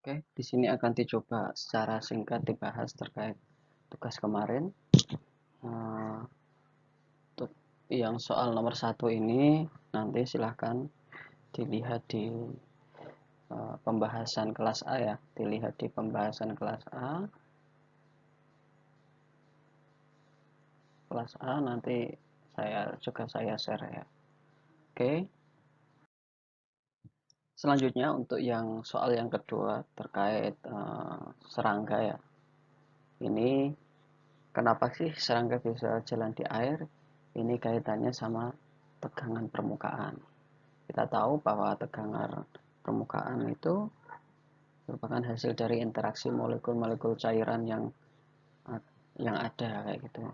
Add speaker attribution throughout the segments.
Speaker 1: Oke, di sini akan dicoba secara singkat dibahas terkait tugas kemarin. Untuk yang soal nomor 1 ini nanti silahkan dilihat di pembahasan kelas A ya. Dilihat di pembahasan kelas A. Kelas A nanti saya share ya. Oke. Selanjutnya untuk yang soal yang kedua terkait serangga ya. Ini kenapa sih serangga bisa jalan di air? Ini kaitannya sama tegangan permukaan. Kita tahu bahwa tegangan permukaan itu merupakan hasil dari interaksi molekul-molekul cairan yang ada kayak gitu.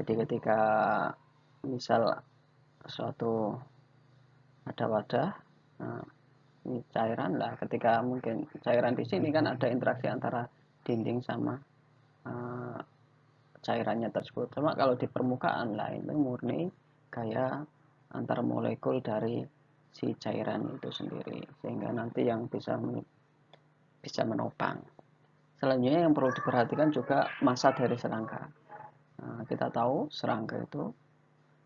Speaker 1: Jadi ketika misal suatu ada wadah, nah, ini cairan lah. Ketika mungkin cairan di sini kan ada interaksi antara dinding sama uh, cairannya tersebut. Cuma kalau di permukaan lah itu murni gaya antar molekul dari si cairan itu sendiri, sehingga nanti yang bisa menopang. Selanjutnya yang perlu diperhatikan juga massa dari serangga. Nah, kita tahu serangga itu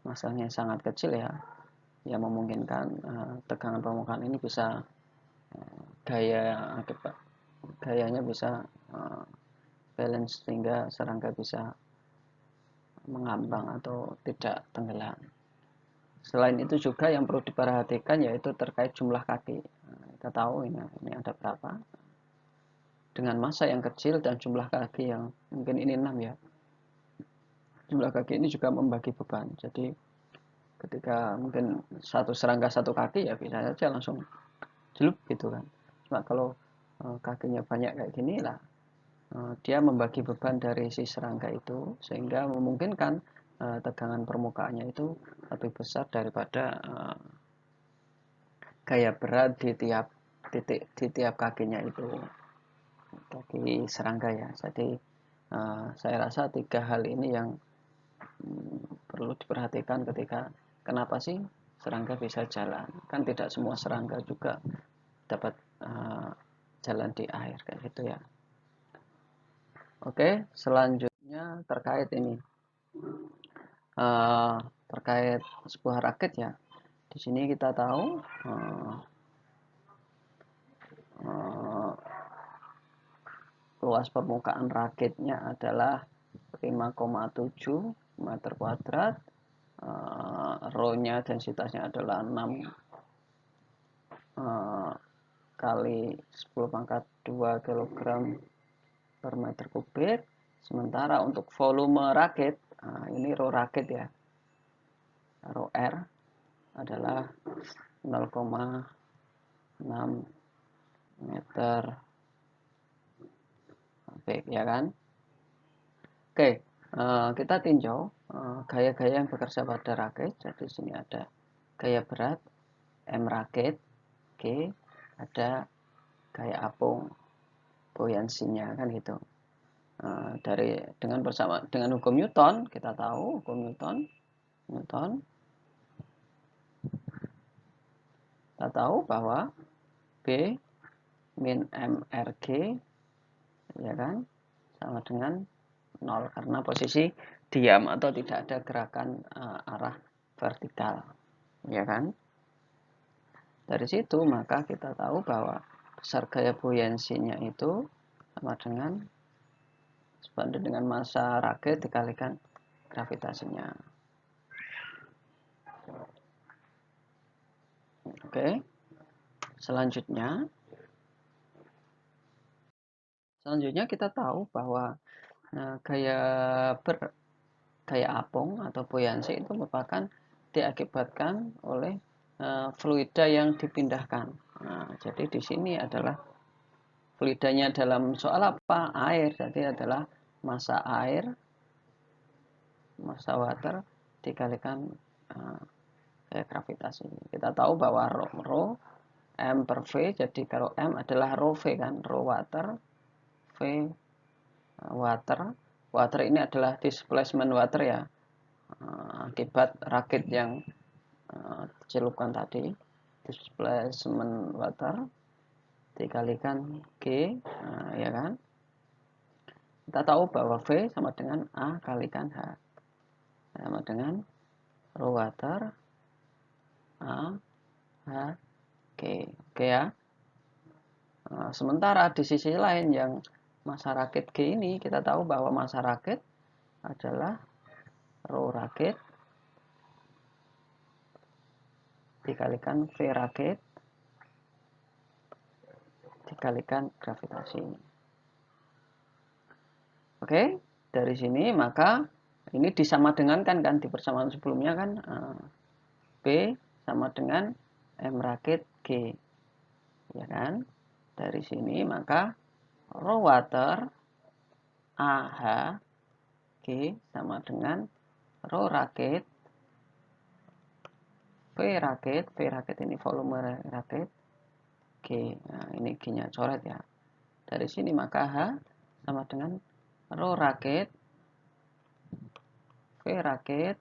Speaker 1: massanya sangat kecil ya, yang memungkinkan tegangan permukaan ini bisa gayanya bisa balance sehingga serangga bisa mengambang atau tidak tenggelam. Selain itu juga yang perlu diperhatikan yaitu terkait jumlah kaki. Nah, kita tahu ini ada berapa. Dengan massa yang kecil dan jumlah kaki yang mungkin ini 6 ya. Jumlah kaki ini juga membagi beban. Jadi ketika mungkin satu serangga satu kaki ya bisa saja langsung jelup gitu kan. Cuma kalau kakinya banyak kayak gini lah, dia membagi beban dari si serangga itu sehingga memungkinkan tegangan permukaannya itu lebih besar daripada gaya berat di tiap titik di tiap kakinya itu, kaki serangga ya. Jadi saya rasa 3 hal ini yang perlu diperhatikan ketika kenapa sih serangga bisa jalan. Kan tidak semua serangga juga dapat jalan di air kayak gitu ya. Oke, selanjutnya terkait ini terkait sebuah raket ya. Di sini kita tahu luas permukaan raketnya adalah 5,7 meter kuadrat. Rho-nya densitasnya adalah 6 kali 10 pangkat 2 kg per meter kubik. Sementara untuk volume raket, ini rho raket ya, rho R adalah 0,6 meter kubik ya kan. Oke, kita tinjau gaya-gaya yang bekerja pada raket. Jadi sini ada gaya berat M raket, G, ada gaya apung buoyansinya kan gitu. Dengan hukum Newton kita tahu hukum Newton kita tahu bahwa B min mRg ya kan sama dengan 0 karena posisi diam atau tidak ada gerakan arah vertikal ya kan. Dari situ maka kita tahu bahwa besar gaya buoyansinya itu sama dengan sebanding dengan massa raket dikalikan gravitasinya. Oke. Selanjutnya kita tahu bahwa gaya apung atau buoyancy itu merupakan diakibatkan oleh fluida yang dipindahkan. Nah, jadi di sini adalah fluidanya dalam soal apa? Air. Jadi adalah massa air, massa water dikalikan gaya gravitasi. Kita tahu bahwa rho M per V, jadi kalau M adalah rho V kan, rho water, V water ini adalah displacement water ya, akibat rakit yang dicelupkan tadi, displacement water dikalikan G, nah, ya kan? Kita tahu bahwa V sama dengan A kalikan H, sama dengan raw water A H G. Oke ya. Nah, sementara di sisi lain yang massa rakit G ini, kita tahu bahwa massa rakit adalah raw rakit dikalikan V rakit dikalikan gravitasi. Oke, dari sini maka ini disama dengan kan di persamaan sebelumnya kan B sama dengan M rakit G, ya kan? Dari sini maka raw water AH G sama dengan raw rakit V rakit ini volume rakit G. Nah, ini G-nya coret ya. Dari sini maka H sama dengan raw rakit V rakit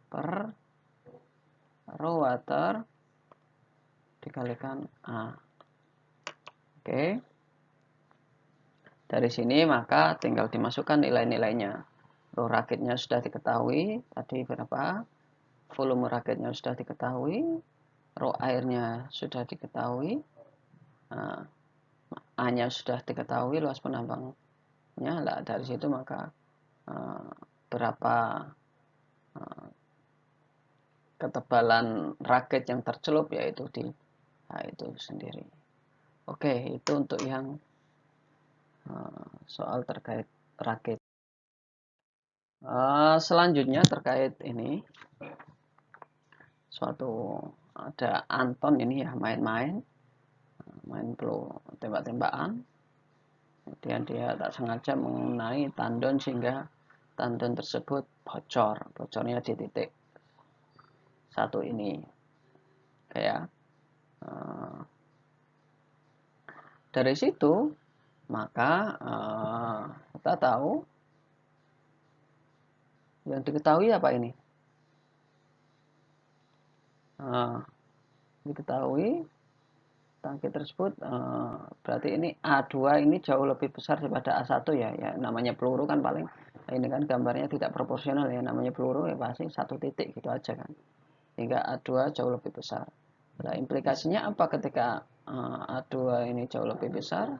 Speaker 1: per raw water dikalikan A. Oke. Dari sini maka tinggal dimasukkan nilai-nilainya. Raw rakitnya sudah diketahui, tadi berapa? Volume rakitnya sudah diketahui, raw airnya sudah diketahui, A-nya sudah diketahui, luas penambangnya. Lah dari situ maka berapa ketebalan rakit yang tercelup yaitu di itu sendiri. Oke, itu untuk yang soal terkait rakit. Selanjutnya terkait ini suatu ada Anton ini ya main peluru tembak-tembakan, kemudian dia tak sengaja mengenai tandon sehingga tandon tersebut bocornya di titik satu ini kayak dari situ maka kita tahu yang diketahui apa ini diketahui tangki tersebut berarti ini A2 ini jauh lebih besar daripada A1 ya. Ya namanya peluru kan paling ini kan gambarnya tidak proporsional ya, namanya peluru ya pasti satu titik gitu aja kan. Hingga A2 jauh lebih besar. Nah, implikasinya apa ketika A2 ini jauh lebih besar?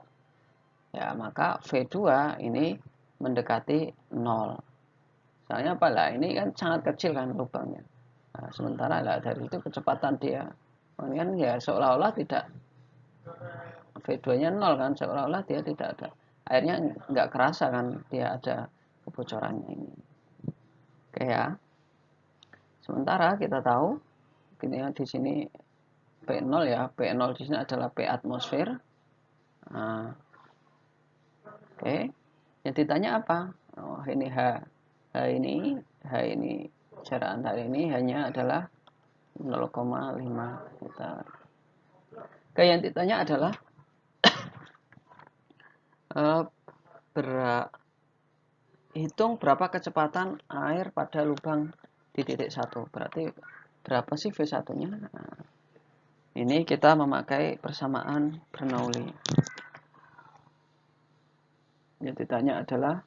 Speaker 1: Ya, maka V2 ini mendekati 0. Soalnya apa lah? Ini kan sangat kecil kan lubangnya. Nah, sementara lah dari itu kecepatan dia kan ya seolah-olah tidak V2-nya 0 kan, seolah-olah dia tidak ada airnya, nggak kerasa kan dia ada kebocorannya ini. Oke ya. Sementara kita tahu gini ya, di sini P0 ya, P0 di sini adalah P atmosfer. Nah, oke. Yang ditanya apa? Oh, ini H ini jarak antar ini hanya adalah 0,5 meter. Oke, yang ditanya adalah hitung berapa kecepatan air pada lubang di titik 1. Berarti berapa sih V1-nya? Nah, ini kita memakai persamaan Bernoulli. Yang ditanya adalah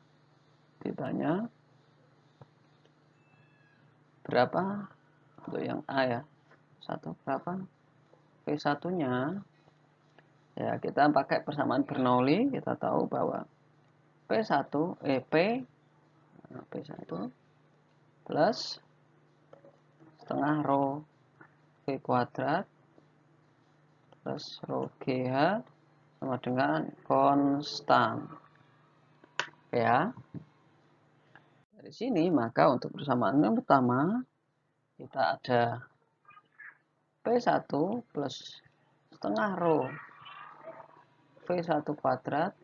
Speaker 1: berapa untuk yang A ya. 1 berapa? V1-nya ya kita pakai persamaan Bernoulli, kita tahu bahwa P1 P1 plus setengah rho V kuadrat plus rho GH sama dengan konstan. Ya. Dari sini maka untuk persamaan yang pertama kita ada P1 plus setengah rho V1 kuadrat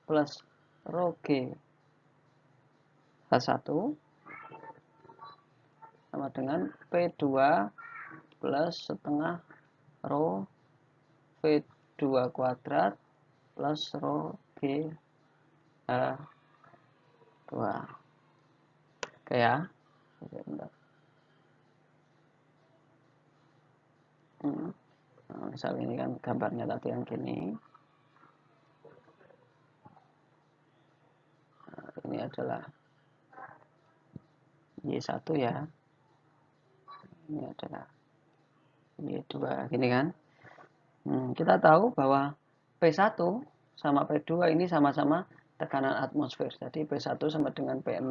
Speaker 1: plus rho G H1 sama dengan P2 plus setengah rho V2 kuadrat plus rho G H2. Oke ya. Bentar. Misal ini kan gambarnya tadi yang gini. Ini adalah Y1 ya. Ini adalah Y2 gini kan. Kita tahu bahwa P1 sama P2 ini sama-sama tekanan atmosfer. Jadi P1 sama dengan P0.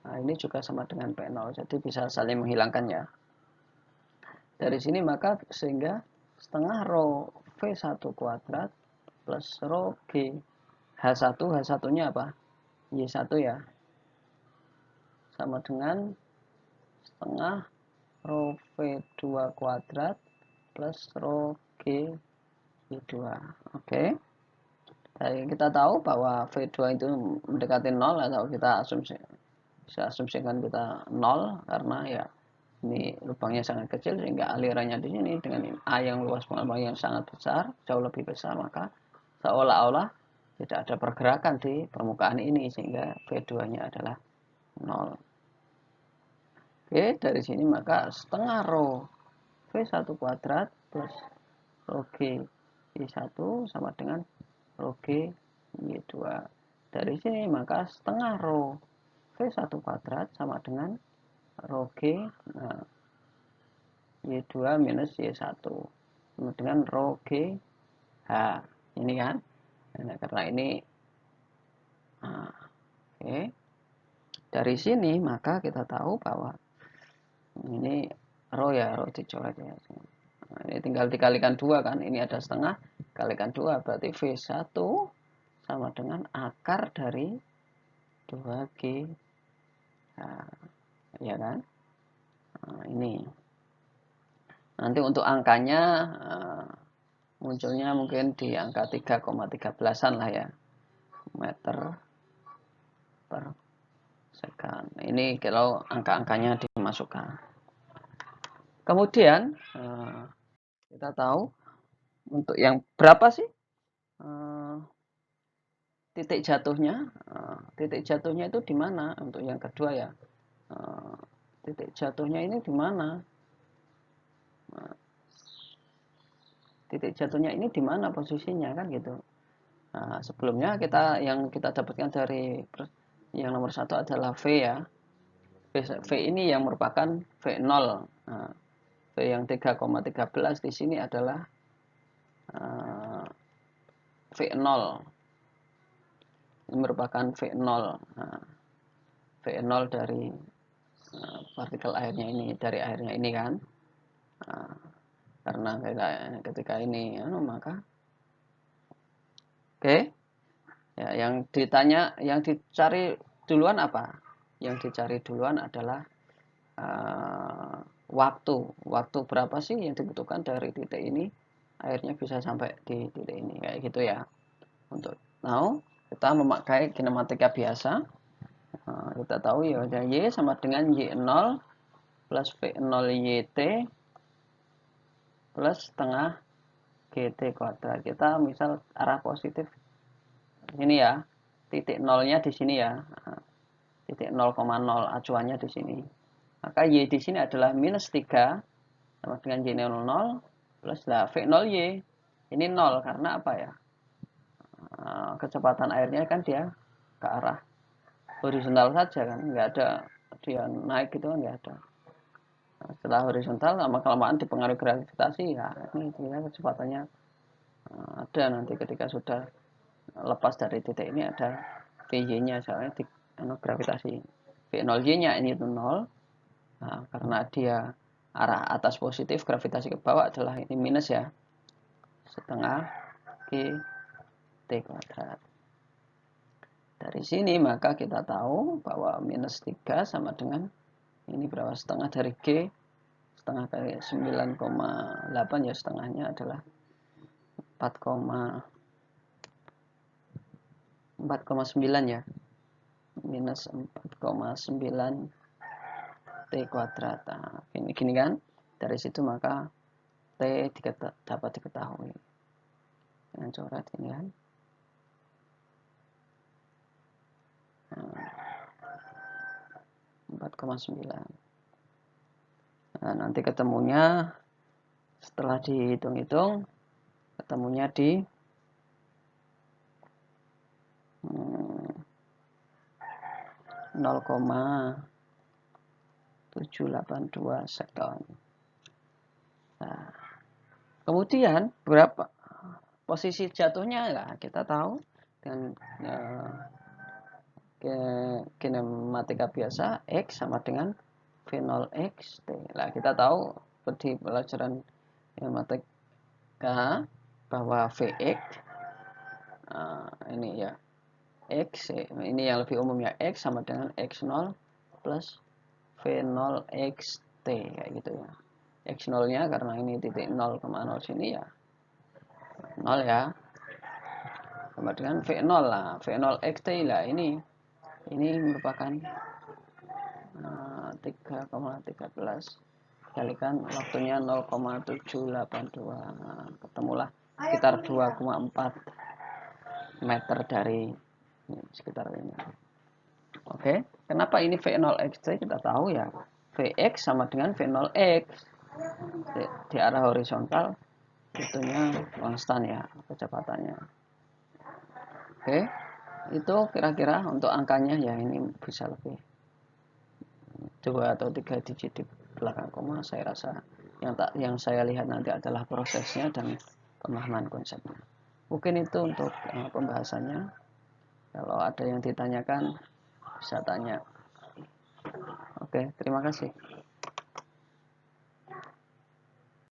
Speaker 1: Nah, ini juga sama dengan P0. Jadi bisa saling menghilangkan ya. Dari sini maka sehingga setengah rho V1 kuadrat plus rho G H1, H1-nya apa? Y1 ya. Sama dengan setengah rho V2 kuadrat plus rho G Y2. Oke. Jadi kita tahu bahwa V2 itu mendekati 0 atau kita bisa asumsikan kita 0 karena ya ini lubangnya sangat kecil sehingga alirannya di sini dengan A yang luas pengalaman yang sangat besar, jauh lebih besar, maka seolah-olah tidak ada pergerakan di permukaan ini sehingga V2-nya adalah 0. Oke, dari sini maka setengah rho V1 kuadrat plus rho G Y1 sama dengan rho G Y2. Dari sini maka setengah rho V1 kuadrat sama dengan rho G Y2 minus Y1 sama dengan rho G H. Ini kan. Nah, karena ini oke. Dari sini maka kita tahu bahwa ini rho ya, rho dicoret ya. Nah, ini tinggal dikalikan 2 kan. Ini ada setengah kalikan 2 berarti V1 sama dengan akar dari 2G. Nah, ya kan? Nah, ini. Nanti untuk angkanya munculnya mungkin di angka 3,13an lah ya. Meter per second. Ini kalau angka-angkanya dimasukkan. Kemudian kita tahu untuk yang berapa sih titik jatuhnya? Titik jatuhnya itu di mana? Untuk yang kedua ya. Titik jatuhnya ini di mana? Titik jatuhnya ini di mana posisinya kan gitu. Nah, sebelumnya yang kita dapatkan dari yang nomor 1 adalah V ya. V ini yang merupakan V0. Nah, V yang 3,13 di sini adalah V0. Ini merupakan V0. Nah, V0 dari partikel airnya ini, dari airnya ini kan. Nah, karena ketika ini maka oke. Ya, yang ditanya, yang dicari duluan apa? Yang dicari duluan adalah waktu. Waktu berapa sih yang dibutuhkan dari titik ini airnya bisa sampai di titik ini kayak gitu ya. Untuk now kita memakai kinematika biasa. Kita tahu ya Y sama dengan Y0 plus V0 YT plus setengah GT kuadrat. Kita misal arah positif ini ya, titik nolnya di sini ya, titik 0,0 acuannya di sini. Maka Y di sini adalah minus 3 sama dengan Y00 plus lah V0Y. Ini 0 karena apa ya? Kecepatan airnya kan dia ke arah horizontal saja kan, nggak ada dia naik gitu kan nggak ada. Setelah horizontal lama-kelamaan dipengaruhi gravitasi ya ini kecepatannya ada nanti ketika sudah lepas dari titik ini ada VY-nya soalnya di gravitasi V0Y-nya ini itu 0. Nah, karena dia arah atas positif gravitasi ke bawah adalah ini minus ya setengah GT kuadrat. Dari sini maka kita tahu bahwa minus 3 sama dengan ini berapa setengah dari G setengah kali 9,8 ya setengahnya adalah 4,9 ya minus 4,9 T kuadrat. Nah, gini kan dari situ maka T dapat diketahui dengan coret ini kan 4,9. Nah, nanti ketemunya Setelah dihitung-hitung, ketemunya di 0,782 sekon. Nah, kemudian berapa posisi jatuhnya? Nah, kita tahu dengan kinematika biasa X sama dengan V0 X T. Nah, kita tahu di pelajaran kinematika bahwa Vx ini ya X, ini yang lebih umum ya, X sama dengan X0 plus V0 XT kayak gitu ya. X0 nya karena ini titik 0,0 sini ya 0 ya, sama dengan V0 lah, V0 XT lah, ini merupakan 3,13 kalikan waktunya 0,782, ketemulah sekitar 2,4 meter dari ini, sekitar ini. Oke, kenapa ini V0XT? Kita tahu ya, Vx sama dengan V0X di arah horizontal, itunya konstan ya kecepatannya. Oke, itu kira-kira untuk angkanya ya, ini bisa lebih 2 atau 3 digit di belakang koma. Saya rasa yang saya lihat nanti adalah prosesnya dan pemahaman konsepnya. Mungkin itu untuk pembahasannya. Kalau ada yang ditanyakan bisa tanya. Oke, terima kasih.